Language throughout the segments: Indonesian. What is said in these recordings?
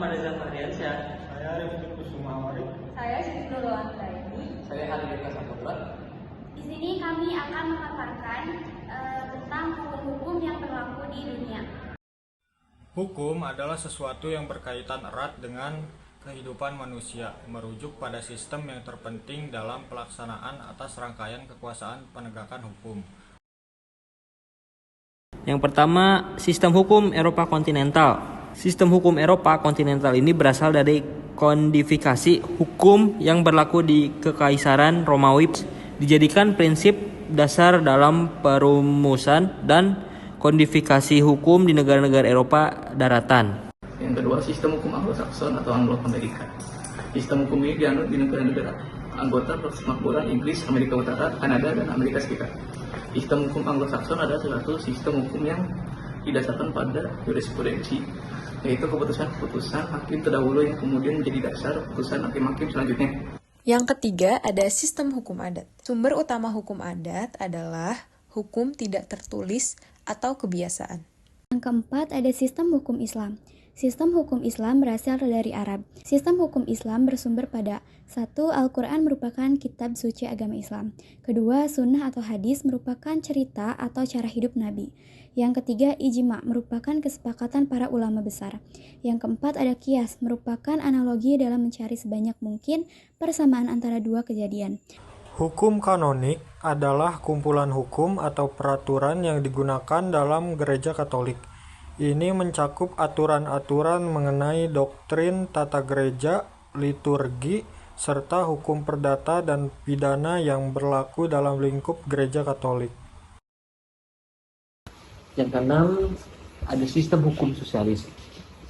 Muhammad Reza Fardiansyah. Saya Rifki Kusumawari. Saya Siti Nurul Raini. Saya Hadirin Saputra. Di sini kami akan memaparkan tentang hukum-hukum yang berlaku di dunia. Hukum adalah sesuatu yang berkaitan erat dengan kehidupan manusia, merujuk pada sistem yang terpenting dalam pelaksanaan atas rangkaian kekuasaan penegakan hukum. Yang pertama, sistem hukum Eropa kontinental. Sistem hukum Eropa kontinental ini berasal dari kodifikasi hukum yang berlaku di Kekaisaran Romawi, dijadikan prinsip dasar dalam perumusan dan kodifikasi hukum di negara-negara Eropa daratan. Yang kedua, sistem hukum Anglo-Saxon atau Anglo-Amerika. Sistem hukum ini dianut di negara-negara anggota Persemakmuran Inggris, Amerika Utara, Kanada, dan Amerika Serikat. Sistem hukum Anglo-Saxon adalah suatu sistem hukum yang didasarkan pada jurisprudensi, yaitu keputusan-keputusan hakim terdahulu yang kemudian menjadi dasar keputusan hakim-hakim selanjutnya. Yang ketiga, ada sistem hukum adat. Sumber utama hukum adat adalah hukum tidak tertulis atau kebiasaan. Yang keempat, ada sistem hukum Islam. Sistem hukum Islam berasal dari Arab. Sistem hukum Islam bersumber pada 1. Al-Quran merupakan kitab suci agama Islam. Kedua, sunnah atau hadis merupakan cerita atau cara hidup Nabi. Yang ketiga, ijma merupakan kesepakatan para ulama besar. Yang keempat, ada qiyas merupakan analogi dalam mencari sebanyak mungkin persamaan antara dua kejadian. Hukum kanonik adalah kumpulan hukum atau peraturan yang digunakan dalam gereja Katolik. Ini mencakup aturan-aturan mengenai doktrin tata gereja, liturgi, serta hukum perdata dan pidana yang berlaku dalam lingkup gereja Katolik. Yang keenam, ada sistem hukum sosialis.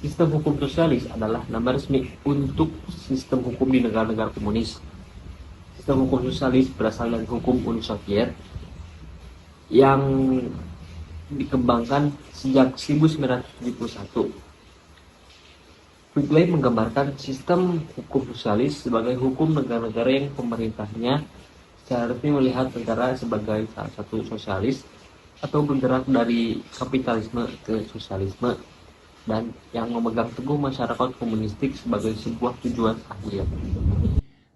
Sistem hukum sosialis adalah nama resmi untuk sistem hukum di negara-negara komunis. Sistem hukum sosialis berasal dari hukum Uni Soviet yang dikembangkan sejak 1971. Quigley menggambarkan sistem hukum sosialis sebagai hukum negara-negara yang pemerintahnya secara resmi melihat negara sebagai salah satu sosialis atau bergerak dari kapitalisme ke sosialisme, dan yang memegang teguh masyarakat komunistik sebagai sebuah tujuan akhir.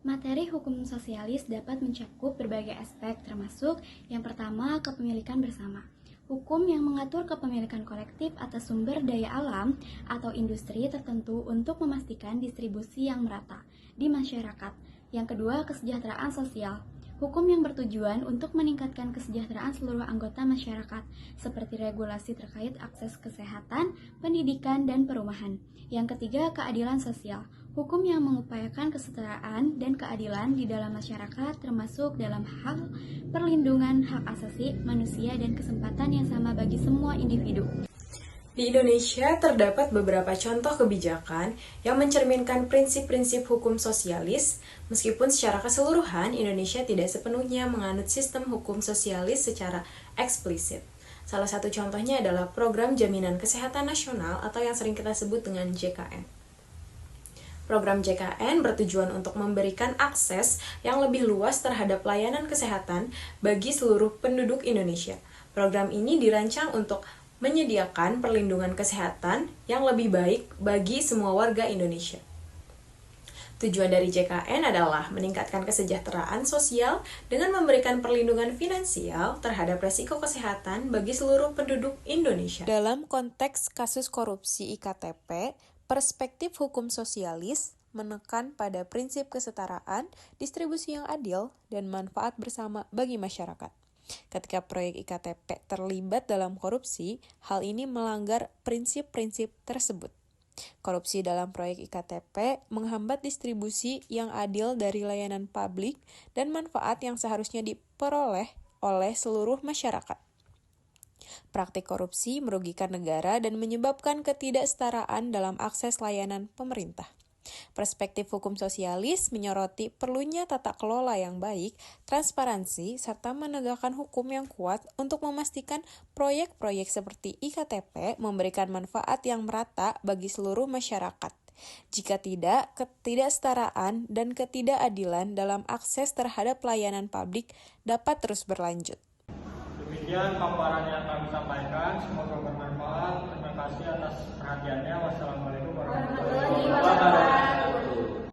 Materi hukum sosialis dapat mencakup berbagai aspek, termasuk yang pertama, kepemilikan bersama. Hukum yang mengatur kepemilikan kolektif atas sumber daya alam atau industri tertentu untuk memastikan distribusi yang merata di masyarakat. Yang kedua, kesejahteraan sosial. Hukum yang bertujuan untuk meningkatkan kesejahteraan seluruh anggota masyarakat, seperti regulasi terkait akses kesehatan, pendidikan, dan perumahan. Yang ketiga, keadilan sosial. Hukum yang mengupayakan kesetaraan dan keadilan di dalam masyarakat, termasuk dalam hal perlindungan hak asasi manusia dan kesempatan yang sama bagi semua individu. Di Indonesia terdapat beberapa contoh kebijakan yang mencerminkan prinsip-prinsip hukum sosialis, meskipun secara keseluruhan Indonesia tidak sepenuhnya menganut sistem hukum sosialis secara eksplisit. Salah satu contohnya adalah Program Jaminan Kesehatan Nasional atau yang sering kita sebut dengan JKN. Program JKN bertujuan untuk memberikan akses yang lebih luas terhadap layanan kesehatan bagi seluruh penduduk Indonesia. Program ini dirancang untuk menyediakan perlindungan kesehatan yang lebih baik bagi semua warga Indonesia. Tujuan dari JKN adalah meningkatkan kesejahteraan sosial dengan memberikan perlindungan finansial terhadap resiko kesehatan bagi seluruh penduduk Indonesia. Dalam konteks kasus korupsi IKTP, perspektif hukum sosialis menekan pada prinsip kesetaraan, distribusi yang adil, dan manfaat bersama bagi masyarakat. Ketika proyek IKTP terlibat dalam korupsi, hal ini melanggar prinsip-prinsip tersebut. Korupsi dalam proyek IKTP menghambat distribusi yang adil dari layanan publik dan manfaat yang seharusnya diperoleh oleh seluruh masyarakat. Praktik korupsi merugikan negara dan menyebabkan ketidaksetaraan dalam akses layanan pemerintah. Perspektif hukum sosialis menyoroti perlunya tata kelola yang baik, transparansi, serta menegakkan hukum yang kuat untuk memastikan proyek-proyek seperti IKTP memberikan manfaat yang merata bagi seluruh masyarakat. Jika tidak, ketidaksetaraan dan ketidakadilan dalam akses terhadap layanan publik dapat terus berlanjut. Demikian paparan yang kami sampaikan, semoga bermanfaat.